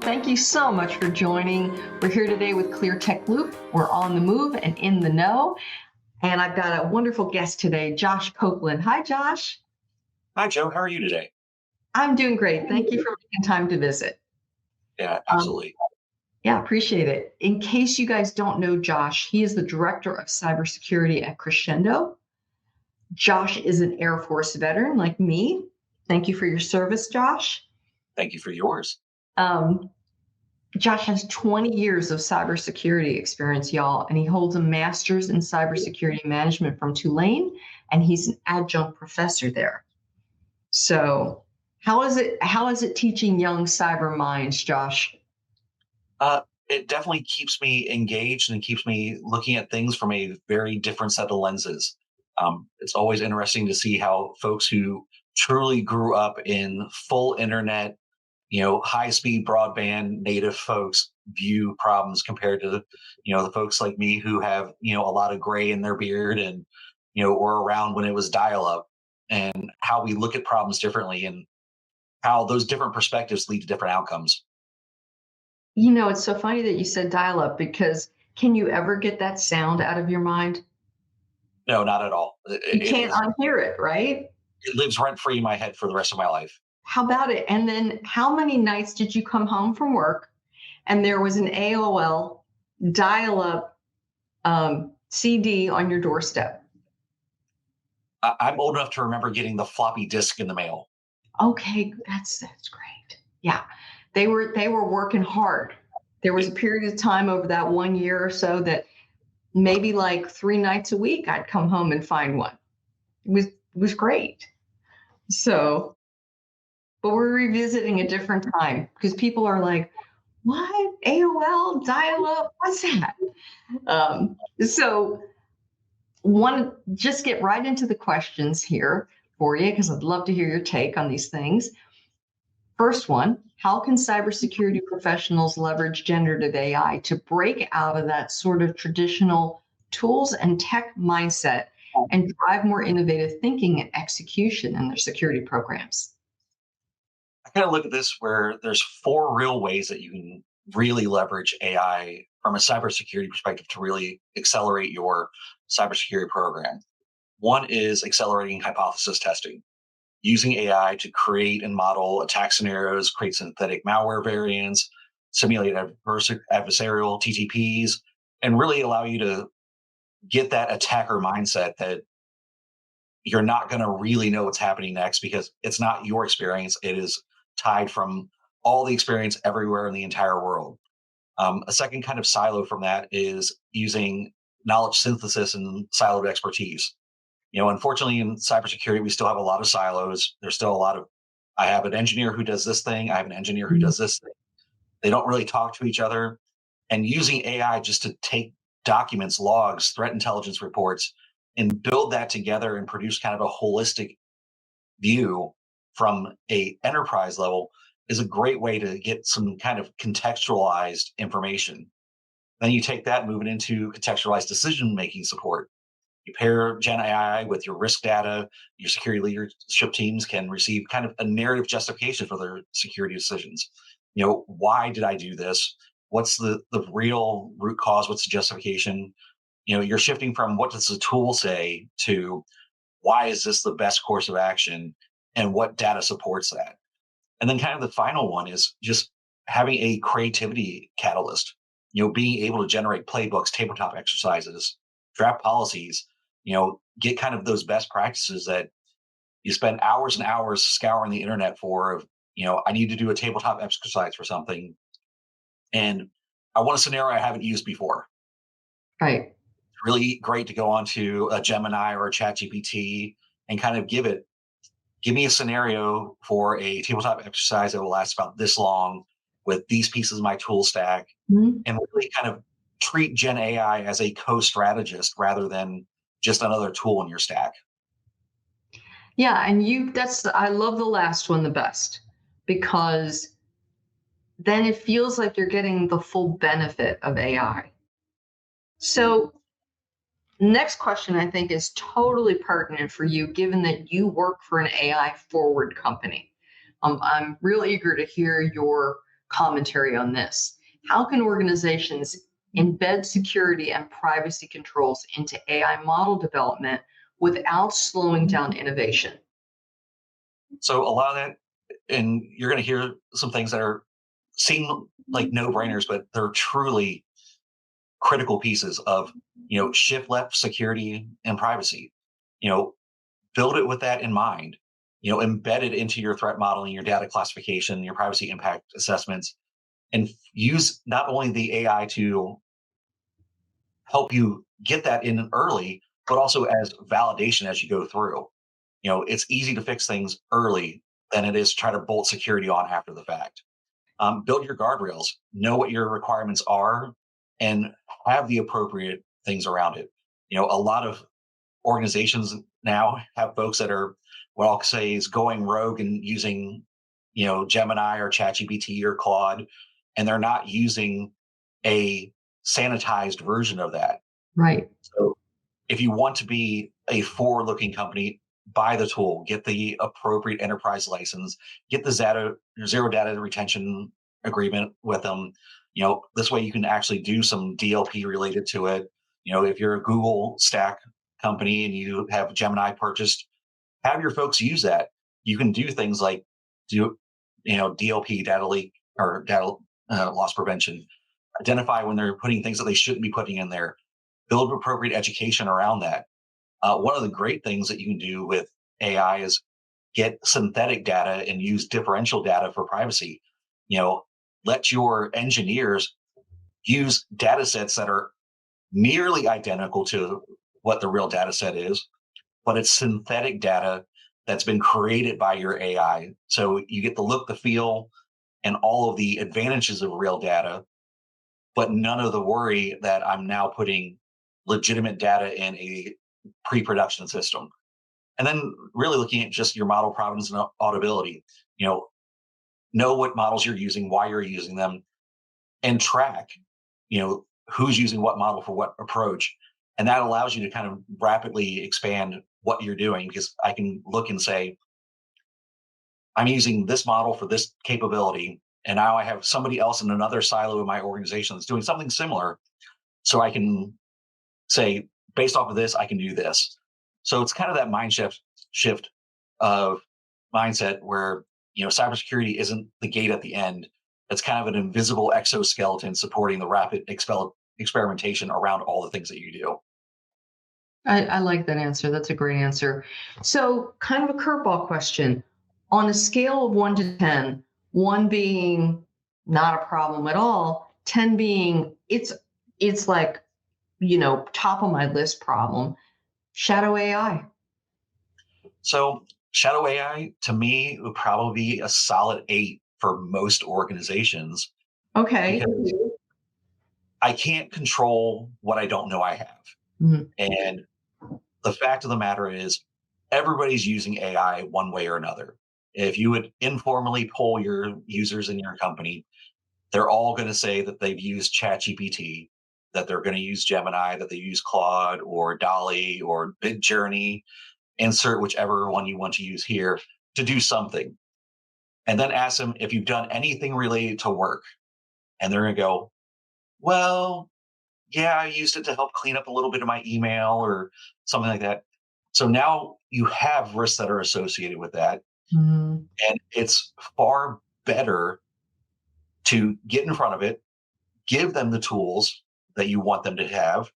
Thank you so much for joining. We're here today with ClearTech Loop. We're on the move and in the know. And I've got a wonderful guest today, Josh Copeland. Hi, Josh. Hi, Joe. How are you today? I'm doing great. Thank you for making time to visit. Yeah, absolutely. Yeah, appreciate it. In case you guys don't know Josh, he is the director of cybersecurity at Crescendo. Josh is an Air Force veteran like me. Thank you for your service, Josh. Thank you for yours. Josh has 20 years of cybersecurity experience, y'all, and he holds a master's in cybersecurity management from Tulane, and he's an adjunct professor there. So how is it teaching young cyber minds, Josh? It definitely keeps me engaged and keeps me looking at things from a very different set of lenses. It's always interesting to see how folks who truly grew up in full internet, high-speed broadband native folks view problems compared to, the folks like me who have, a lot of gray in their beard and, were around when it was dial-up, and how we look at problems differently and how those different perspectives lead to different outcomes. It's so funny that you said dial-up, because can you ever get that sound out of your mind? No, not at all. You can't unhear it, right? It lives rent free in my head for the rest of my life. How about it? And then how many nights did you come home from work and there was an AOL dial-up CD on your doorstep? I'm old enough to remember getting the floppy disk in the mail. Okay, that's great. Yeah, they were working hard. There was a period of time over that 1 year or so that maybe like 3 nights a week I'd come home and find one. It was great. So, but we're revisiting a different time because people are like, what? AOL dial-up? What's that? So just get right into the questions here for you, because I'd love to hear your take on these things. First one, how can cybersecurity professionals leverage generative AI to break out of that sort of traditional tools and tech mindset and drive more innovative thinking and execution in their security programs? I kind of look at this where there's 4 real ways that you can really leverage AI from a cybersecurity perspective to really accelerate your cybersecurity program. One is accelerating hypothesis testing, using AI to create and model attack scenarios, create synthetic malware variants, simulate adversarial TTPs, and really allow you to get that attacker mindset that you're not going to really know what's happening next because it's not your experience. It is tied from all the experience everywhere in the entire world. A second kind of silo from that is using knowledge synthesis and siloed expertise. Unfortunately, in cybersecurity, we still have a lot of silos. There's still a lot of, I have an engineer who does this thing. I have an engineer who does this thing. They don't really talk to each other. And using AI just to take documents, logs, threat intelligence reports, and build that together and produce kind of a holistic view from a enterprise level is a great way to get some kind of contextualized information. Then you take that, move it into contextualized decision-making support. You pair Gen AI with your risk data, your security leadership teams can receive kind of a narrative justification for their security decisions. Why did I do this? What's the real root cause? What's the justification? You're shifting from what does the tool say to why is this the best course of action and what data supports that? And then kind of the final one is just having a creativity catalyst, being able to generate playbooks, tabletop exercises, draft policies, get kind of those best practices that you spend hours and hours scouring the internet for. I need to do a tabletop exercise for something, and I want a scenario I haven't used before. Right. It's really great to go onto a Gemini or a ChatGPT and kind of give me a scenario for a tabletop exercise that will last about this long with these pieces of my tool stack, and really kind of treat Gen AI as a co-strategist rather than just another tool in your stack. Yeah, and I love the last one the best, because then it feels like you're getting the full benefit of AI. So next question, I think, is totally pertinent for you, given that you work for an AI forward company. I'm real eager to hear your commentary on this. How can organizations embed security and privacy controls into AI model development without slowing down innovation? So a lot of that, and you're going to hear some things that are seem like no brainers, but they're truly critical pieces of, shift left security and privacy. You know, build it with that in mind. Embed it into your threat modeling, your data classification, your privacy impact assessments, and use not only the AI to help you get that in early, but also as validation as you go through. It's easy to fix things early than it is to try to bolt security on after the fact. Build your guardrails, know what your requirements are, and have the appropriate things around it. A lot of organizations now have folks that are what I'll say is going rogue and using, Gemini or ChatGPT or Claude, and they're not using a sanitized version of that. Right. So if you want to be a forward-looking company, buy the tool, get the appropriate enterprise license, get the zero data retention agreement with them. This way you can actually do some DLP related to it. If you're a Google Stack company and you have Gemini purchased, have your folks use that. You can do things like DLP, data leak or data loss prevention, identify when they're putting things that they shouldn't be putting in there, build appropriate education around that. One of the great things that you can do with AI is get synthetic data and use differential data for privacy. Let your engineers use data sets that are nearly identical to what the real data set is, but it's synthetic data that's been created by your AI. So you get the look, the feel, and all of the advantages of real data, but none of the worry that I'm now putting legitimate data in a pre-production system. And then really looking at just your model provenance and auditability. Know what models you're using, why you're using them, and track, who's using what model for what approach. And that allows you to kind of rapidly expand what you're doing, because I can look and say, I'm using this model for this capability, and now I have somebody else in another silo in my organization that's doing something similar. So I can say, based off of this, I can do this. So it's kind of that shift of mindset where, cybersecurity isn't the gate at the end. It's kind of an invisible exoskeleton supporting the rapid experimentation around all the things that you do. I like that answer. That's a great answer. So, kind of a curveball question. On a scale of 1 to 10, 1 being not a problem at all, 10 being it's like, top of my list problem, shadow AI. So shadow AI to me would probably be a solid 8 for most organizations. Okay. Because I can't control what I don't know I have. Mm-hmm. And the fact of the matter is, everybody's using AI one way or another. If you would informally poll your users in your company, they're all going to say that they've used ChatGPT, that they're going to use Gemini, that they use Claude or Dolly or Midjourney, insert whichever one you want to use here, to do something. And then ask them if you've done anything related to work. And they're going to go, well, yeah, I used it to help clean up a little bit of my email or something like that. So now you have risks that are associated with that. Mm-hmm. And it's far better to get in front of it, give them the tools that you want them to have,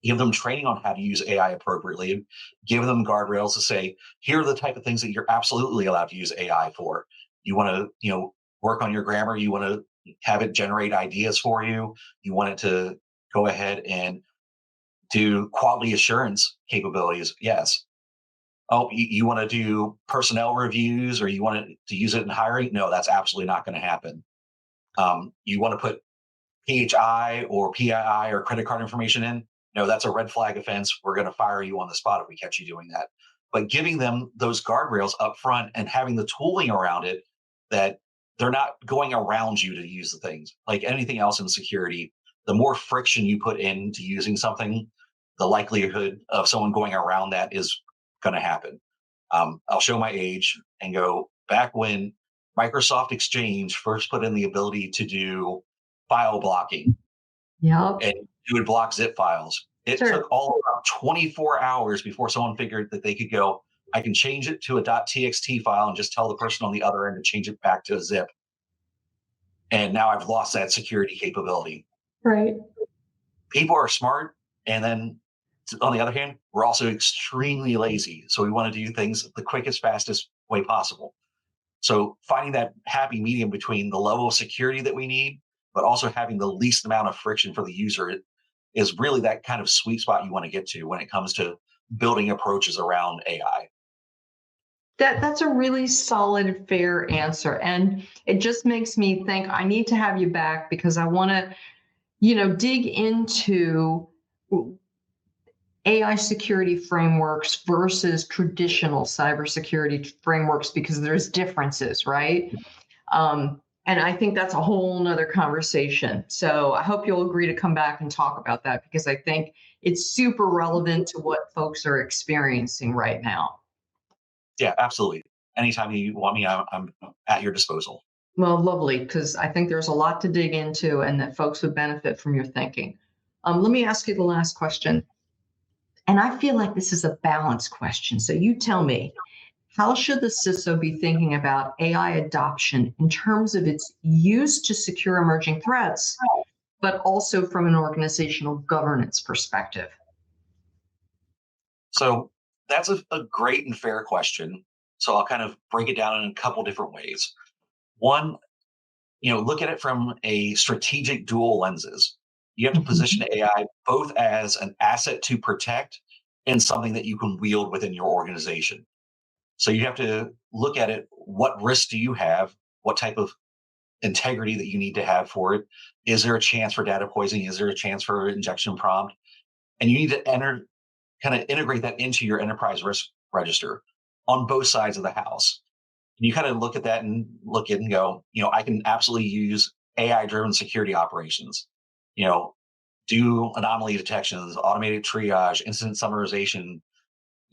give them training on how to use AI appropriately, give them guardrails to say, here are the type of things that you're absolutely allowed to use AI for. You want to, work on your grammar, you want to have it generate ideas for you, you want it to go ahead and do quality assurance capabilities. Yes. Oh, you want to do personnel reviews, or you want to use it in hiring? No, that's absolutely not going to happen. You want to put PHI or PII or credit card information in? No, that's a red flag offense. We're going to fire you on the spot if we catch you doing that. But giving them those guardrails up front and having the tooling around it, that they're not going around you to use the things. Like anything else in security, the more friction you put into using something, the likelihood of someone going around that is going to happen. I'll show my age and go back when Microsoft Exchange first put in the ability to do file blocking, Yep. and you would block zip files. It Sure. took all about 24 hours before someone figured that they could go, I can change it to a .txt file and just tell the person on the other end to change it back to a zip. And now I've lost that security capability. Right. People are smart. And then on the other hand, we're also extremely lazy. So we want to do things the quickest, fastest way possible. So finding that happy medium between the level of security that we need, but also having the least amount of friction for the user is really that kind of sweet spot you want to get to when it comes to building approaches around AI. That's a really solid, fair answer. And it just makes me think I need to have you back because I want to, dig into AI security frameworks versus traditional cybersecurity frameworks because there's differences, right? And I think that's a whole nother conversation. So I hope you'll agree to come back and talk about that because I think it's super relevant to what folks are experiencing right now. Yeah, absolutely. Anytime you want me, I'm at your disposal. Well, lovely, because I think there's a lot to dig into and that folks would benefit from your thinking. Let me ask you the last question. And I feel like this is a balanced question. So you tell me, how should the CISO be thinking about AI adoption in terms of its use to secure emerging threats, but also from an organizational governance perspective? So that's a great and fair question. So I'll kind of break it down in a couple different ways. One, look at it from a strategic dual lenses. You have to position Mhm. AI both as an asset to protect and something that you can wield within your organization. So you have to look at it. What risks do you have? What type of integrity that you need to have for it? Is there a chance for data poisoning? Is there a chance for injection prompt? And you need to kind of integrate that into your enterprise risk register on both sides of the house. And you kind of look at that and look at and go, I can absolutely use AI driven security operations, you know, do anomaly detections, automated triage, incident summarization,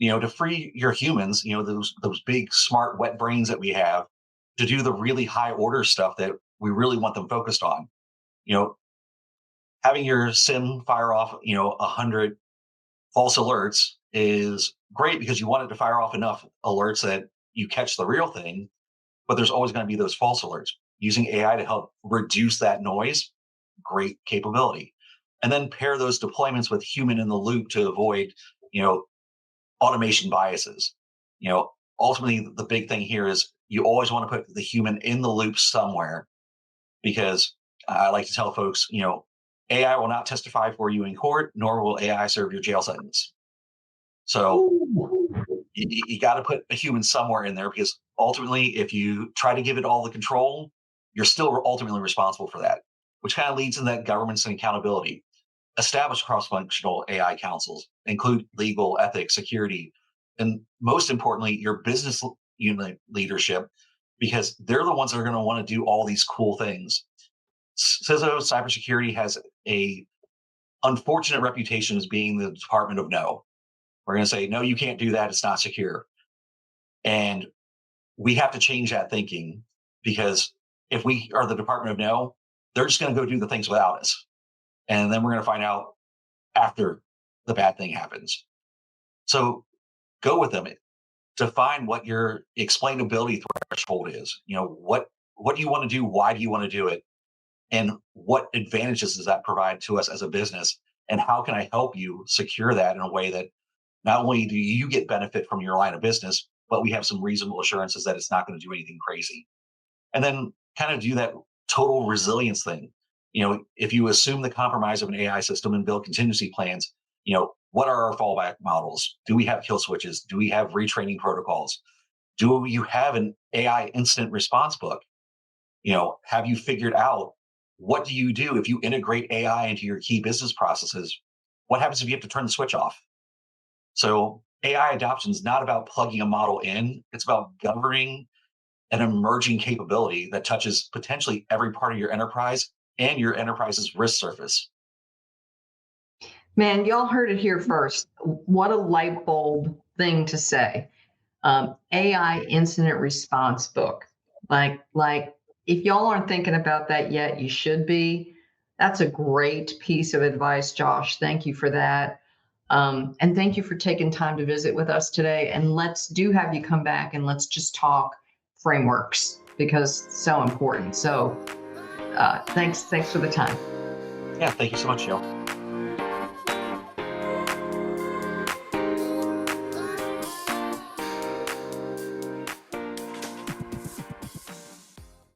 to free your humans, those big smart wet brains that we have to do the really high order stuff that we really want them focused on. You know, having your SIM fire off, 100 false alerts is great because you want it to fire off enough alerts that you catch the real thing, but there's always going to be those false alerts. Using AI to help reduce that noise, great capability. And then pair those deployments with human in the loop to avoid, you know, automation biases. Ultimately the big thing here is you always want to put the human in the loop somewhere because I like to tell folks, AI will not testify for you in court, nor will AI serve your jail sentence. So Ooh. you got to put a human somewhere in there because ultimately, if you try to give it all the control, you're still ultimately responsible for that, which kind of leads in that governance and accountability. Establish cross-functional AI councils, include legal, ethics, security, and most importantly, your business unit leadership, because they're the ones that are going to want to do all these cool things. CISO cybersecurity has a unfortunate reputation as being the department of no. We're going to say, no, you can't do that. It's not secure. And we have to change that thinking because if we are the department of no, they're just going to go do the things without us. And then we're going to find out after the bad thing happens. So go with them. Define what your explainability threshold is. What do you want to do? Why do you want to do it? And what advantages does that provide to us as a business? And how can I help you secure that in a way that not only do you get benefit from your line of business, but we have some reasonable assurances that it's not going to do anything crazy. And then kind of do that total resilience thing. If you assume the compromise of an AI system and build contingency plans, what are our fallback models? Do we have kill switches? Do we have retraining protocols? Do you have an AI incident response book? Have you figured out what do you do if you integrate AI into your key business processes? What happens if you have to turn the switch off? So AI adoption is not about plugging a model in. It's about governing an emerging capability that touches potentially every part of your enterprise and your enterprise's risk surface. Man, y'all heard it here first. What a light bulb thing to say. AI incident response book. Like if y'all aren't thinking about that yet, you should be. That's a great piece of advice, Josh. Thank you for that. And thank you for taking time to visit with us today. And let's do have you come back and let's just talk frameworks because it's so important. So thanks for the time. Yeah, thank you so much, Jill.